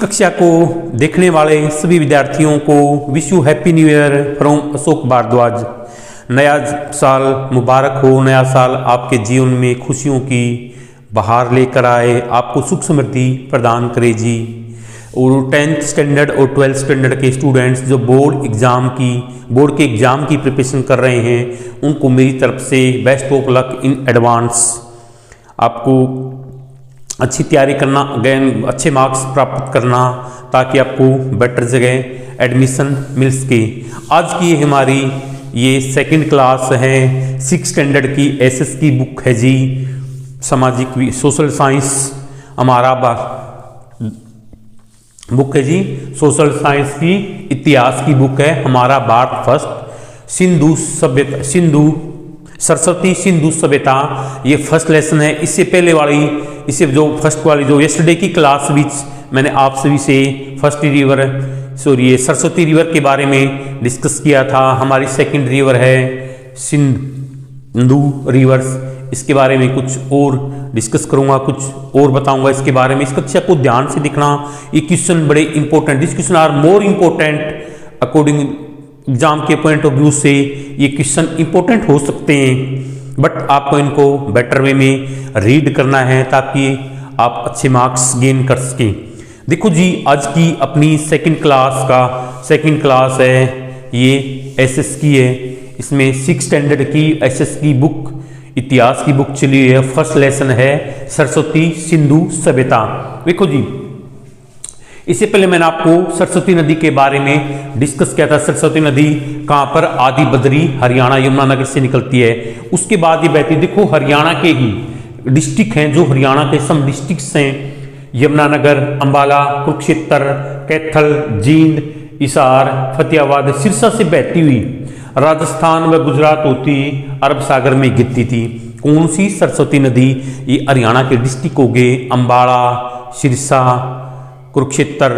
कक्षा को देखने वाले सभी विद्यार्थियों को wish you happy new year from Ashok Bhardwaj. नया साल मुबारक हो। नया साल आपके जीवन में खुशियों की बहार लेकर आए, आपको सुख समृद्धि प्रदान करे जी। और 10th स्टैंडर्ड और 12th स्टैंडर्ड के स्टूडेंट्स जो बोर्ड के एग्ज़ाम की प्रिपरेशन कर रहे हैं, उनको मेरी तरफ से best of luck in advance. आपको अच्छी तैयारी करना, अगेन अच्छे मार्क्स प्राप्त करना, ताकि आपको बेटर जगह एडमिशन मिल सके। आज की हमारी ये सेकंड क्लास है, 6th स्टैंडर्ड की एसएस की बुक है जी। सामाजिक सोशल साइंस हमारा बुक है जी। सोशल साइंस की इतिहास की बुक है हमारा भारत फर्स्ट। सरस्वती सिंधु सभ्यता ये फर्स्ट लेसन है। इससे पहले वाली, इससे जो फर्स्ट वाली जो यस्टरडे की क्लास विच मैंने आप सभी से सरस्वती रिवर के बारे में डिस्कस किया था। हमारी सेकंड रिवर है सिंधु रिवर्स। इसके बारे में कुछ और डिस्कस करूंगा, कुछ और बताऊंगा इसके बारे में। इस कक्षा को ध्यान से देखना। ये क्वेश्चन बड़े important, this question are more important according exam के पॉइंट ऑफ व्यू से ये क्वेश्चन इंपॉर्टेंट हो सकते हैं, बट आपको इनको बेटर वे में रीड करना है ताकि आप अच्छे मार्क्स गेन कर सकें। देखो जी, आज की अपनी सेकंड क्लास है, ये एसएस की है। इसमें 6th स्टैंडर्ड की एसएस की बुक, इतिहास की बुक चली है। फर्स्ट लेसन है सरस्वती सिंधु सभ्यता। देखो जी, इससे पहले मैंने आपको सरस्वती नदी के बारे में डिस्कस किया था। सरस्वती नदी कहाँ पर? आदि बद्री हरियाणा यमुनानगर से निकलती है। उसके बाद ये बहती, देखो हरियाणा के ही डिस्ट्रिक्ट हैं, जो हरियाणा के सम डिस्ट्रिक्ट्स हैं, यमुनानगर, अंबाला, कुरुक्षेत्र, कैथल, जींद, हिसार, फतेहाबाद, सिरसा से बहती हुई राजस्थान व गुजरात होती अरब सागर में गिरती थी। कौन सी? सरस्वती नदी। ये हरियाणा के डिस्ट्रिक्ट हो गए अम्बाला, सिरसा, कुरुक्षेत्र,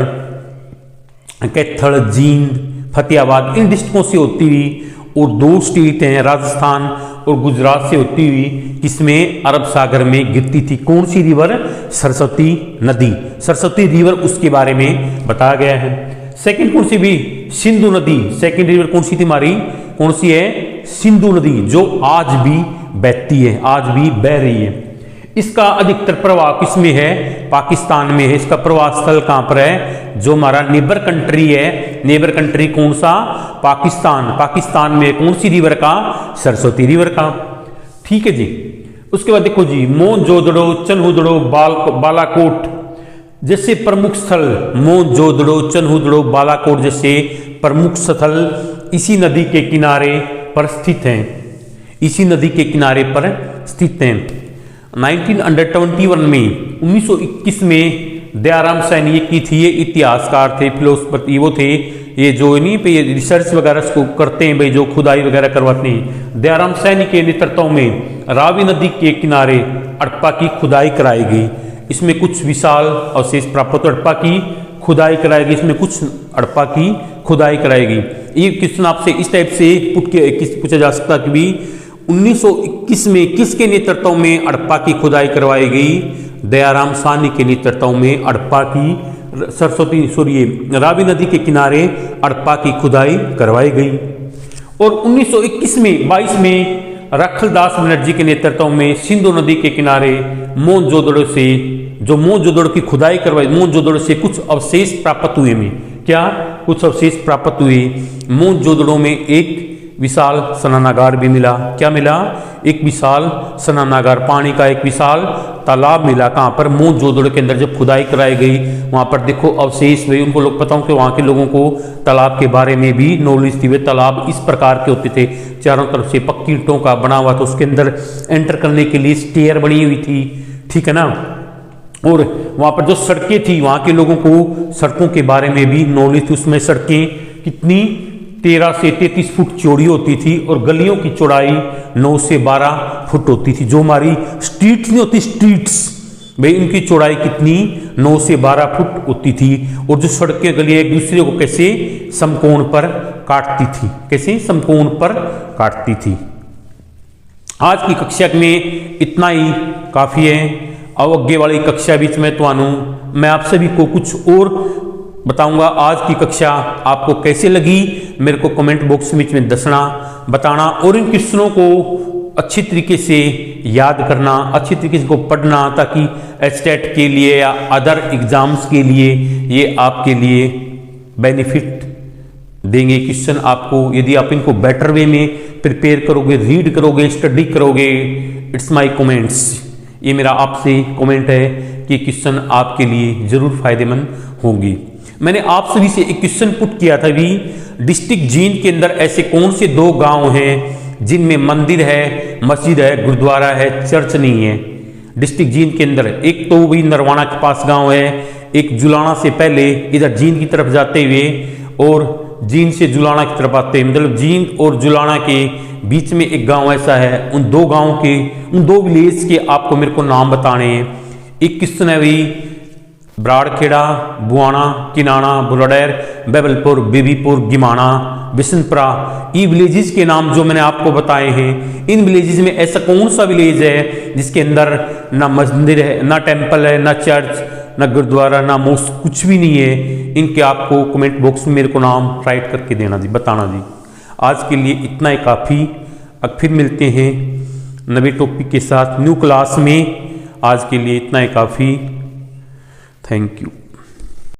कैथल, जींद, फतेहाबाद, इन डिस्ट्रिक्टों से होती हुई, और 2 स्टेट हैं राजस्थान और गुजरात से होती हुई, किसमें? अरब सागर में गिरती थी। कौन सी रिवर? सरस्वती नदी। सरस्वती रिवर, उसके बारे में बताया गया है। सेकंड कौन सी भी? सिंधु नदी। सेकंड रिवर कौन सी थी हमारी? कौन सी है? सिंधु नदी, जो आज भी बहती है, आज भी बह रही है। इसका अधिकतर प्रवाह किसमें है? पाकिस्तान में है। इसका प्रवाह स्थल कहां पर है? जो हमारा नेबर कंट्री है, नेबर कंट्री कौन सा? पाकिस्तान। पाकिस्तान में कौन सी रिवर का? सरस्वती रिवर का। ठीक है जी। उसके बाद देखो जी, मोहनजोदड़ो, चन्हुदड़ो, बालाकोट जैसे प्रमुख स्थल, मोहनजोदड़ो, चन्हुदड़ो, बालाकोट जैसे प्रमुख स्थल इसी नदी के किनारे पर स्थित हैं। इसी नदी के किनारे पर स्थित हैं। 1921 में 1921 में दयाराम सैनी की थी, ये इतिहासकार थे, फिलोसफर, वो थे, ये जो नहीं पे रिसर्च वगैरह को करते हैं भाई, जो खुदाई वगैरह करवाते हैं। दयाराम सैनी के नेतृत्व में रावी नदी के किनारे हड़प्पा की खुदाई कराई गई। इसमें कुछ विशाल अवशेष प्राप्त हो, हड़प्पा की खुदाई कराई गई। इसमें कुछ हड़प्पा की खुदाई कराई गई। ये क्वेश्चन आपसे इस टाइप से पूछा जा सकता कि भी 1921 में किसके नेतृत्व में हड़प्पा की खुदाई करवाई गई? दयाराम साहनी के नेतृत्व में हड़प्पा की रावी नदी के किनारे हड़प्पा की खुदाई करवाई गई। और 1921 में 22 में रखलदास बनर्जी के नेतृत्व में सिंधु नदी के किनारे मोहनजोदड़ो की खुदाई करवाई। मोहनजोदड़ो से कुछ अवशेष प्राप्त हुए में क्या? कुछ अवशेष प्राप्त हुए। मोहनजोदड़ो में एक विशाल स्नानागार भी मिला। क्या मिला? एक विशाल स्नानागार, पानी का एक विशाल तालाब मिला। कहाँ पर? मोहनजोदड़ो के अंदर जब खुदाई कराई गई, वहाँ पर देखो अवशेष हुए। उनको लोग बताऊँ कि वहाँ के लोगों को तालाब के बारे में भी नॉलेज थी। वे तालाब इस प्रकार के होते थे, चारों तरफ से पक्की ईंटों का बना हुआ था, उसके अंदर एंटर करने के लिए स्टेयर बनी हुई थी। ठीक है ना। और वहाँ पर जो सड़कें थी, वहाँ के लोगों को सड़कों के बारे में भी नॉलेज थी। उसमें सड़कें कितनी 13 से 33 फुट चौड़ी होती थी, और गलियों की चौड़ाई 9 से 12 फुट होती थी। जो हमारी स्ट्रीट्स नहीं होती, स्ट्रीट्स भाई, उनकी चौड़ाई कितनी? 9 से 12 फुट होती थी। और जो सड़कें, गलियां एक दूसरे को कैसे? समकोण पर काटती थी। कैसे? समकोण पर काटती थी। आज की कक्षा में इतना ही काफी है। अगे वाली कक्षा विच मैं आप सभी को कुछ और बताऊंगा। आज की कक्षा आपको कैसे लगी मेरे को कमेंट बॉक्स में दसना बताना, और इन क्वेश्चनों को अच्छी तरीके से याद करना, अच्छी तरीके से को पढ़ना, ताकि एचटेट के लिए या अदर एग्जाम्स के लिए ये आपके लिए बेनिफिट देंगे क्वेश्चन आपको। यदि आप इनको बेटर वे में प्रिपेयर करोगे, रीड करोगे, स्टडी करोगे, इट्स माय कमेंट्स, ये मेरा आपसे कमेंट है कि क्वेश्चन आपके लिए जरूर फायदेमंद होंगी। मैंने आप सभी से एक क्वेश्चन पुट किया था भी, डिस्ट्रिक्ट जींद के अंदर ऐसे कौन से 2 गांव हैं जिनमें मंदिर है, मस्जिद है, गुरुद्वारा है, चर्च नहीं है। डिस्ट्रिक्ट जींद के अंदर एक तो वही नरवाना के पास गांव है, एक जुलाना से पहले इधर जींद की तरफ जाते हुए और जींद से जुलाना की तरफ आते हैं, मतलब जींद और जुलाना के बीच में एक गांव ऐसा है। उन 2 गांव के, उन 2 विलेज के आपको मेरे को नाम बताने हैं। एक क्वेश्चन है वही ब्राड़खेड़ा, बुआना, किनाना, बुलाडेर, बेबलपुर, बेबीपुर, गिमाना, बिशनपुरा, ये विलेजेस के नाम जो मैंने आपको बताए हैं। इन विलेजेस में ऐसा कौन सा विलेज है जिसके अंदर ना मंदिर है, ना टेम्पल है, ना चर्च, ना गुरुद्वारा, ना मॉस्क, कुछ भी नहीं है। इनके आपको कमेंट बॉक्स में मेरे को नाम राइट करके देना जी, बताना जी। आज के लिए इतना ही काफ़ी। अब फिर मिलते हैं नए टॉपिक के साथ न्यू क्लास में। आज के लिए इतना ही काफ़ी। Thank you.